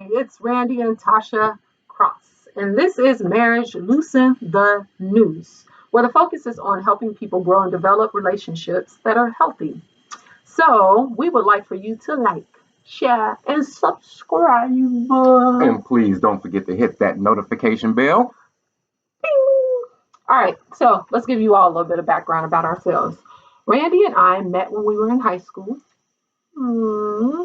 It's Randy and Tasha Cross, and this is Marriage Loosen the News, where the focus is on helping people grow and develop relationships that are healthy. So, we would like for you to like, share, and subscribe. And please don't forget to hit that notification bell. All right, so let's give you all a little bit of background about ourselves. Randy and I met when we were in high school. Hmm.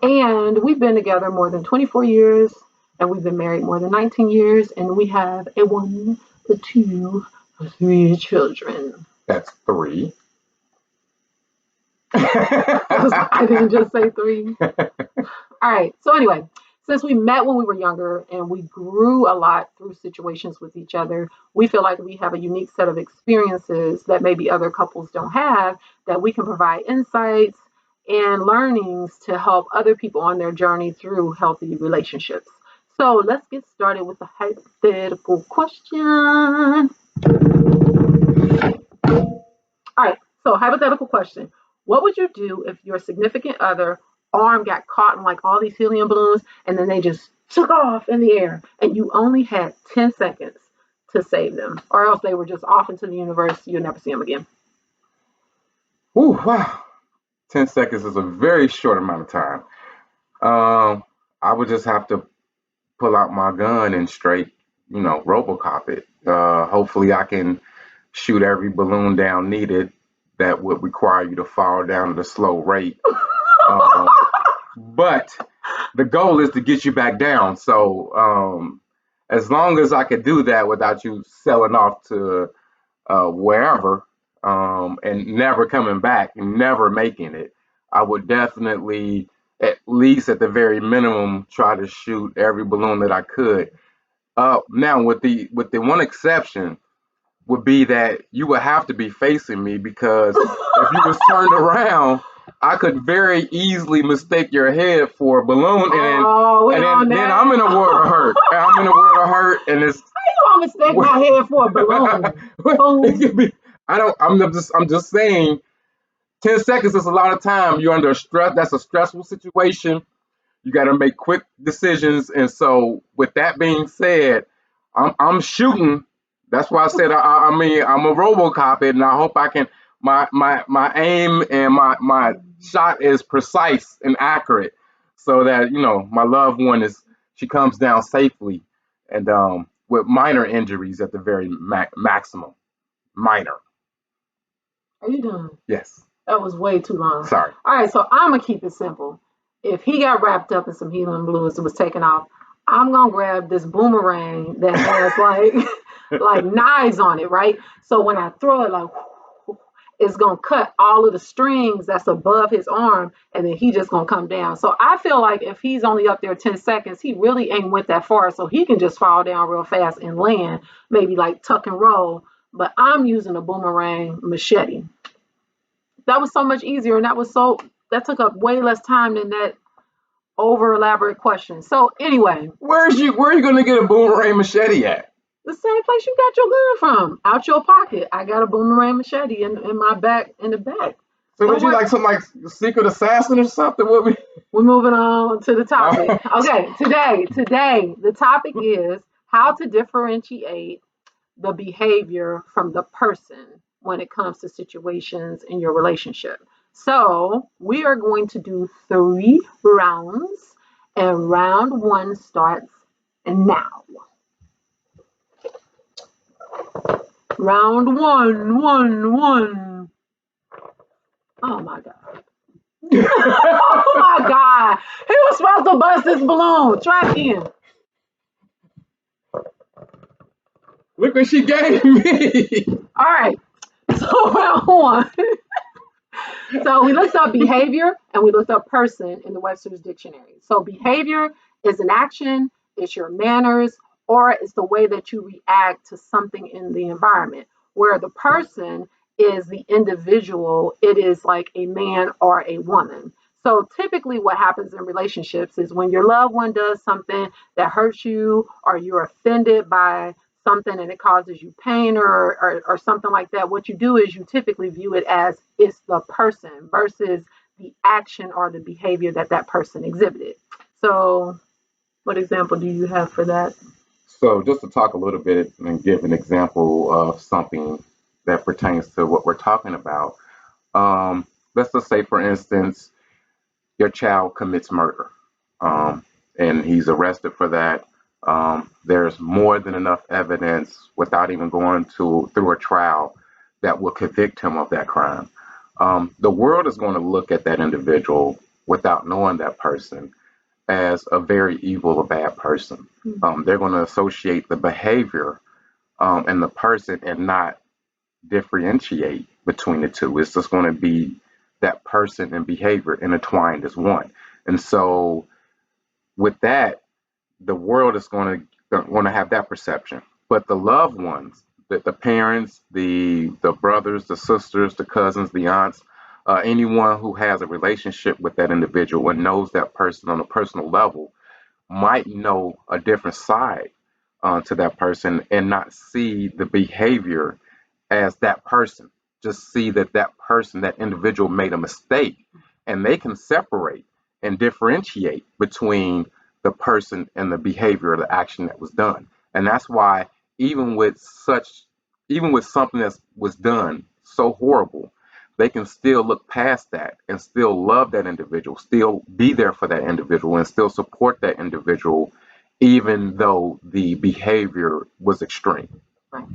And we've been together more than 24 years, and we've been married more than 19 years, and we have a one, a two, a three children. That's three. I didn't just say three. All right. So anyway, since we met when we were younger and we grew a lot through situations with each other, we feel like we have a unique set of experiences that maybe other couples don't have that we can provide insights and learnings to help other people on their journey through healthy relationships. So let's get started with the hypothetical question. All right. So hypothetical question. What would you do if your significant other arm got caught in like all these helium balloons and then they just took off in the air and you only had 10 seconds to save them or else they were just off into the universe. You'll never see them again. Ooh, wow. 10 seconds is a very short amount of time. I would just have to pull out my gun and straight, Robocop it. Hopefully, I can shoot every balloon down needed that would require you to fall down at a slow rate. Um, but the goal is to get you back down. So as long as I could do that without you selling off to wherever and never coming back, never making it, I would definitely, at least at the very minimum, try to shoot every balloon that I could. Now, with the one exception, would be that you would have to be facing me because if you was turned around, I could very easily mistake your head for a balloon, and then I'm in a world of hurt. I'm in a world of hurt, and it's How you gonna mistake my head for a balloon? it could be. I don't. I'm just saying. 10 seconds is a lot of time. You're under stress. That's a stressful situation. You got to make quick decisions, and so with that being said, I'm shooting. That's why I said I mean I'm a RoboCop it, and I hope I can. My aim and my shot is precise and accurate, so that my loved one is she comes down safely, and with minor injuries at the very maximum. Minor. Are you done? Yes. That was way too long. Sorry. All right, so I'm gonna keep it simple. If he got wrapped up in some helium balloons and was taken off, I'm gonna grab this boomerang that has like like knives on it, right? So when I throw it, like it's gonna cut all of the strings that's above his arm, and then he just gonna come down. So I feel like if he's only up there 10 seconds, he really ain't went that far, so he can just fall down real fast and land, maybe like tuck and roll. But I'm using a boomerang machete. That was so much easier, and that took up way less time than that over elaborate question. So anyway, Where are you gonna get a boomerang machete at? the same place you got your gun from, out your pocket. I got a boomerang machete in my back in the back. So So would you we're like something like Secret Assassin or something? What we? we're moving on to the topic. Okay, today the topic is how to differentiate the behavior from the person when it comes to situations in your relationship. So, we are going to do 3 rounds, and round one starts now. Round one. Oh my God. Oh my God. He was supposed to bust this balloon. Try again. Look what she gave me. All right. So, round one. So we looked up behavior and we looked up person in the Webster's dictionary. So behavior is an action, it's your manners, or it's the way that you react to something in the environment. Where the person is the individual, it is like a man or a woman. So typically what happens in relationships is when your loved one does something that hurts you or you're offended by something and it causes you pain or something like that, what you do is you typically view it as it's the person versus the action or the behavior that that person exhibited. So What example do you have for that? So just to talk a little bit and give an example of something that pertains to what we're talking about. Um, let's just say, for instance, your child commits murder, and he's arrested for that. There's more than enough evidence without even going through a trial that will convict him of that crime. The world is going to look at that individual without knowing that person as a very evil or bad person. They're going to associate the behavior and the person and not differentiate between the two. It's just going to be that person and behavior intertwined as one. And so with that, the world is going to have that perception. But the loved ones, the parents, the brothers, the sisters, the cousins, the aunts, anyone who has a relationship with that individual and knows that person on a personal level might know a different side to that person and not see the behavior as that person. Just see that that person, that individual made a mistake, and they can separate and differentiate between the person and the behavior or the action that was done. And that's why even with such, even with something that was done so horrible, they can still look past that and still love that individual, still be there for that individual, and still support that individual, even though the behavior was extreme. Right.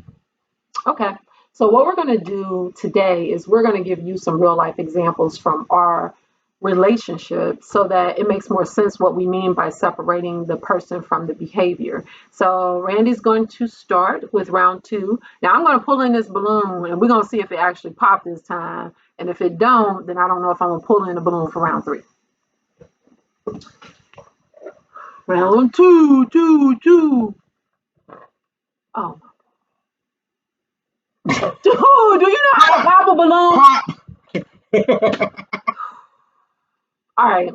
Okay. So what we're going to do today is we're going to give you some real life examples from our relationship so that it makes more sense what we mean by separating the person from the behavior. So Randy's going to start with round two. Now I'm going to pull in this balloon and we're going to see if it actually popped this time. And if it don't, then I don't know if I'm going to pull in the balloon for round three. Round two. Oh, dude, do you know how to pop a balloon? Pop! All right.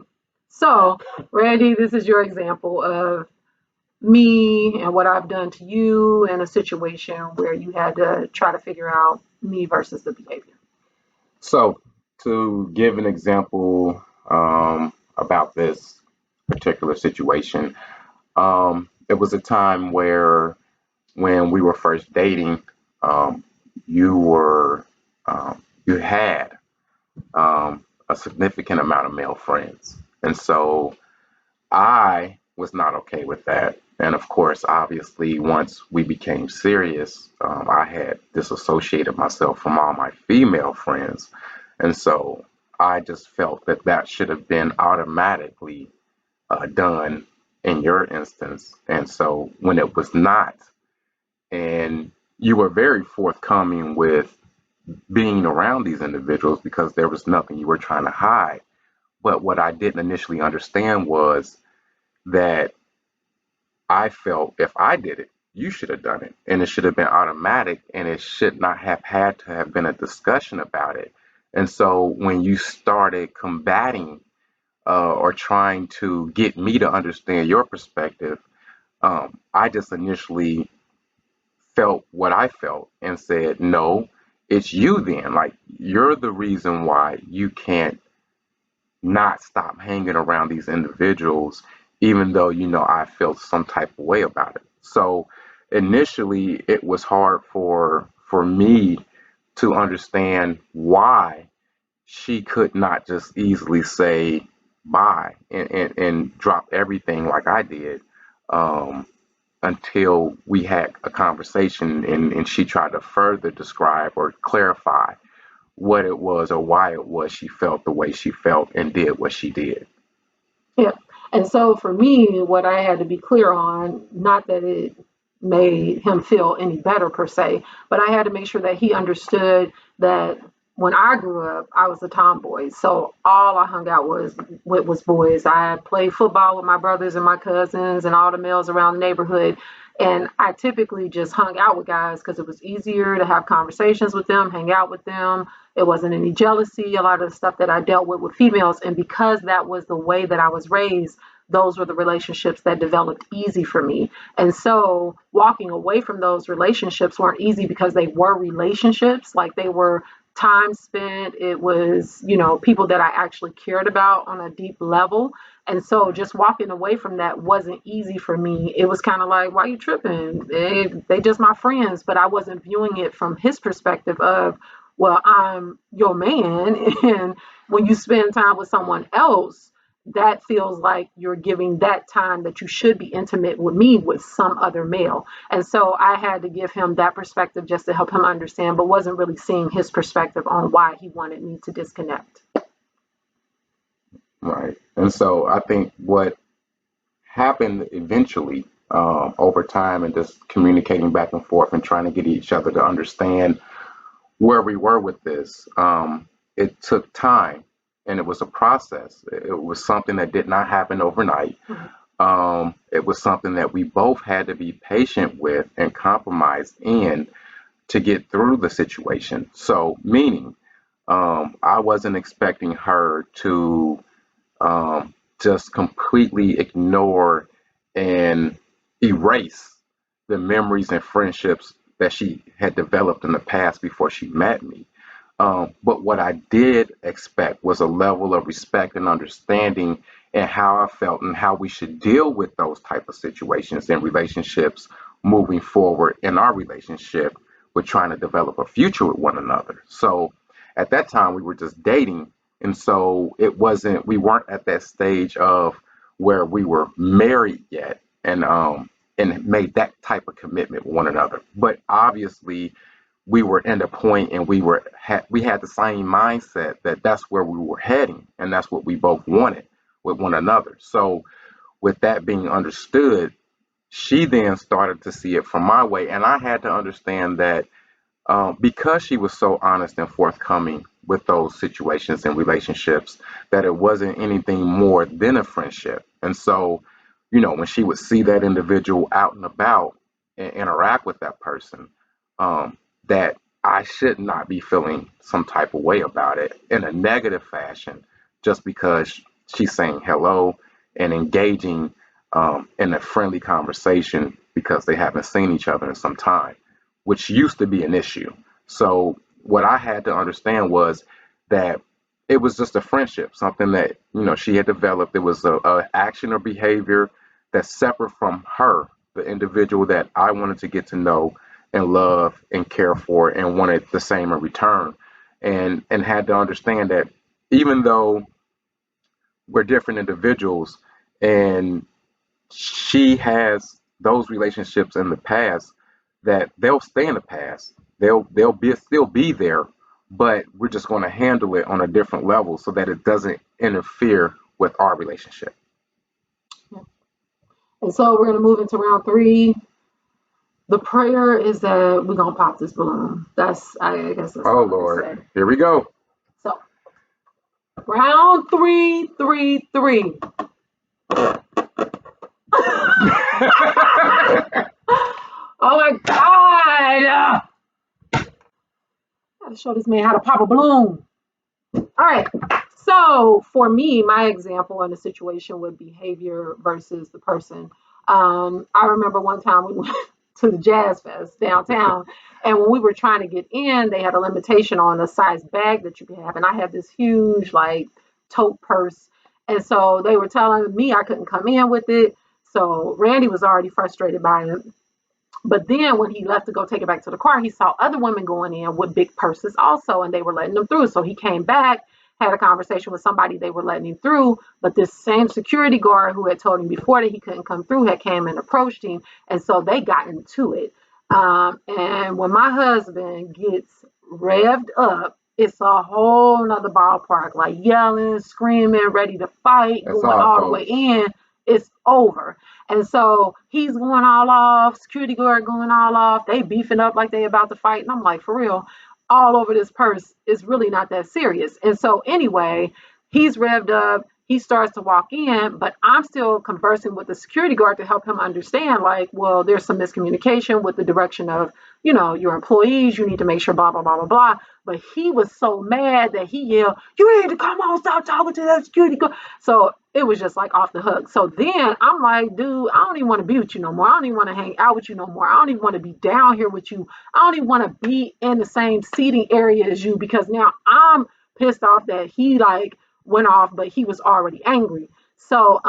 So, Randy, this is your example of me and what I've done to you in a situation where you had to try to figure out me versus the behavior. So, to give an example about this particular situation, it was a time where, when we were first dating, you were you had a significant amount of male friends, and so I was not okay with that. And of course, obviously, once we became serious, I had disassociated myself from all my female friends. And so I just felt that that should have been automatically done in your instance. And so when it was not, and you were very forthcoming with being around these individuals because there was nothing you were trying to hide. But what I didn't initially understand was that I felt if I did it, you should have done it. And it should have been automatic and it should not have had to have been a discussion about it. And so when you started combating or trying to get me to understand your perspective, I just initially felt what I felt and said, no, it's you then. Like, you're the reason why you can't not stop hanging around these individuals, even though I felt some type of way about it. So initially, it was hard for me to understand why she could not just easily say bye and drop everything like I did, um, until we had a conversation and she tried to further describe or clarify what it was or why it was she felt the way she felt and did what she did. Yeah. And so for me, what I had to be clear on, not that it made him feel any better per se, but I had to make sure that he understood that when I grew up, I was a tomboy. So all I hung out was boys. I played football with my brothers and my cousins and all the males around the neighborhood. And I typically just hung out with guys because it was easier to have conversations with them, hang out with them. It wasn't any jealousy, a lot of the stuff that I dealt with females. And because that was the way that I was raised, those were the relationships that developed easy for me. And so walking away from those relationships weren't easy because they were relationships, like they were time spent. It was, people that I actually cared about on a deep level. And so just walking away from that wasn't easy for me. It was kind of like, why you tripping? They just my friends, but I wasn't viewing it from his perspective of, well, I'm your man. And when you spend time with someone else, that feels like you're giving that time that you should be intimate with me with some other male. And so I had to give him that perspective just to help him understand, but wasn't really seeing his perspective on why he wanted me to disconnect. Right. And so I think what happened eventually, over time and just communicating back and forth and trying to get each other to understand where we were with this, it took time and it was a process. It was something that did not happen overnight. It was something that we both had to be patient with and compromise in to get through the situation. So, meaning, I wasn't expecting her to just completely ignore and erase the memories and friendships that she had developed in the past before she met me. But what I did expect was a level of respect and understanding and how I felt and how we should deal with those type of situations and relationships moving forward in our relationship with trying to develop a future with one another. So at that time we were just dating, and so we weren't at that stage of where we were married yet and made that type of commitment with one another. But obviously we were in a point and we had the same mindset that that's where we were heading and that's what we both wanted with one another. So with that being understood, she then started to see it from my way, and I had to understand that because she was so honest and forthcoming with those situations and relationships, that it wasn't anything more than a friendship. And so, when she would see that individual out and about and interact with that person, that I should not be feeling some type of way about it in a negative fashion just because she's saying hello and engaging in a friendly conversation because they haven't seen each other in some time, which used to be an issue. So what I had to understand was that it was just a friendship, something that she had developed. It was a action or behavior that's separate from her, the individual that I wanted to get to know and love and care for and wanted the same in return, and had to understand that even though we're different individuals and she has those relationships in the past, that they'll stay in the past. They'll be still be there, but we're just going to handle it on a different level so that it doesn't interfere with our relationship. And so we're going to move into round three. The prayer is that we're going to pop this balloon. I guess that's Oh all I can Lord, say. here we go. So round three, three, three. Oh my God. Gotta show this man how to pop a balloon. All right. So for me, my example in a situation with behavior versus the person. I remember one time we went to the Jazz Fest downtown, and when we were trying to get in, they had a limitation on the size bag that you could have, and I had this huge like tote purse, and so they were telling me I couldn't come in with it. So Randy was already frustrated by it. But then when he left to go take it back to the car, he saw other women going in with big purses also, and they were letting them through. So he came back, had a conversation with somebody, they were letting him through. But this same security guard who had told him before that he couldn't come through had came and approached him. And so they got into it. And when my husband gets revved up, it's a whole nother ballpark, like yelling, screaming, ready to fight, That's going all, all the way folks. in. It's over. And so he's going all off, security guard going all off. They beefing up like they about to fight. And I'm like, for real, all over this purse. It's really not that serious. And so anyway, he's revved up. He starts to walk in, but I'm still conversing with the security guard to help him understand, like, well, there's some miscommunication with the direction of, your employees. You need to make sure, blah, blah, blah, blah, blah. But he was so mad that he yelled, you need to come on, stop talking to that security guard. So it was just like off the hook. So then I'm like, dude, I don't even want to be with you no more. I don't even want to hang out with you no more. I don't even want to be down here with you. I don't even want to be in the same seating area as you, because now I'm pissed off that he like went off, but he was already angry. So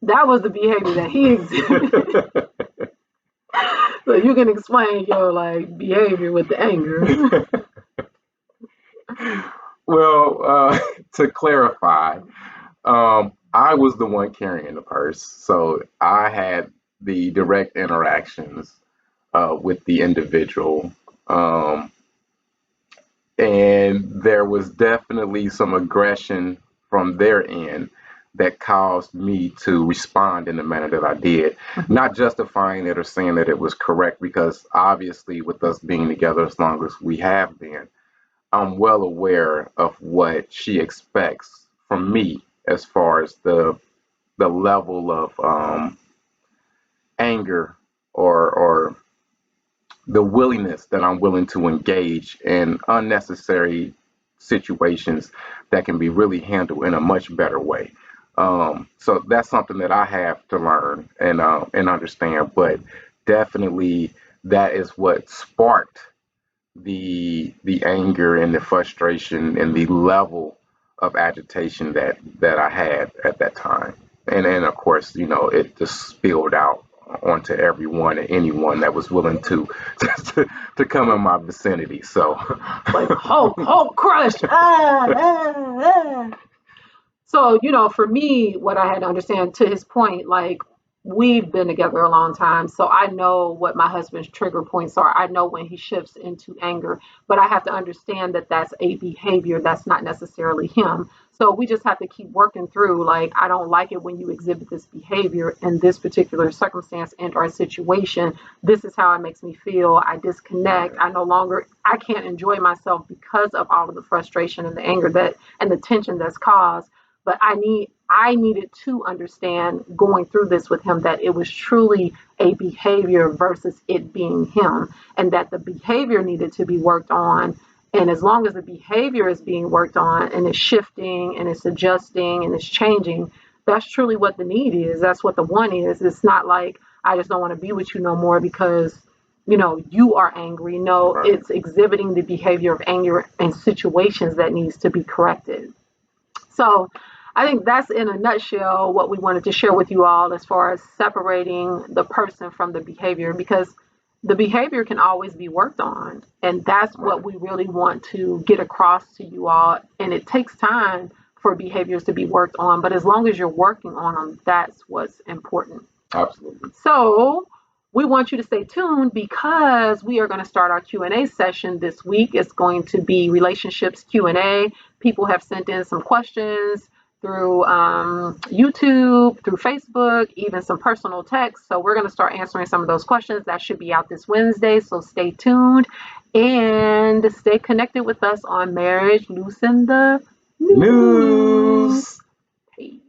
that was the behavior that he exhibited. So you can explain your like behavior with the anger. Well, to clarify, I was the one carrying the purse, so I had the direct interactions with the individual. Um, and there was definitely some aggression from their end that caused me to respond in the manner that I did, not justifying it or saying that it was correct, because obviously, with us being together as long as we have been, I'm well aware of what she expects from me as far as the level of anger or the willingness that I'm willing to engage in unnecessary situations that can be really handled in a much better way. So that's something that I have to learn and understand. But definitely, that is what sparked the anger and the frustration and the level of agitation that I had at that time. And of course, it just spilled out onto everyone and anyone that was willing to come in my vicinity. So Like Hulk crush. So, for me, what I had to understand to his point, like we've been together a long time. So I know what my husband's trigger points are. I know when he shifts into anger, but I have to understand that that's a behavior that's not necessarily him. So we just have to keep working through. Like, I don't like it when you exhibit this behavior in this particular circumstance and or situation. This is how it makes me feel. I disconnect. I can't enjoy myself because of all of the frustration and the anger and the tension that's caused. But I needed to understand going through this with him that it was truly a behavior versus it being him, and that the behavior needed to be worked on. And as long as the behavior is being worked on and it's shifting and it's adjusting and it's changing, that's truly what the need is. That's what the want is. It's not like I just don't want to be with you no more because you are angry. No, right. it's exhibiting the behavior of anger in situations that needs to be corrected. So I think that's in a nutshell what we wanted to share with you all as far as separating the person from the behavior, because the behavior can always be worked on. And that's what Right. we really want to get across to you all. And it takes time for behaviors to be worked on, but as long as you're working on them, that's what's important. Absolutely. So we want you to stay tuned because we are going to start our Q&A session this week. It's going to be relationships Q&A. People have sent in some questions through YouTube, through Facebook, even some personal text. So we're going to start answering some of those questions. That should be out this Wednesday. So stay tuned and stay connected with us on Marriage Loosen the News. News. Peace.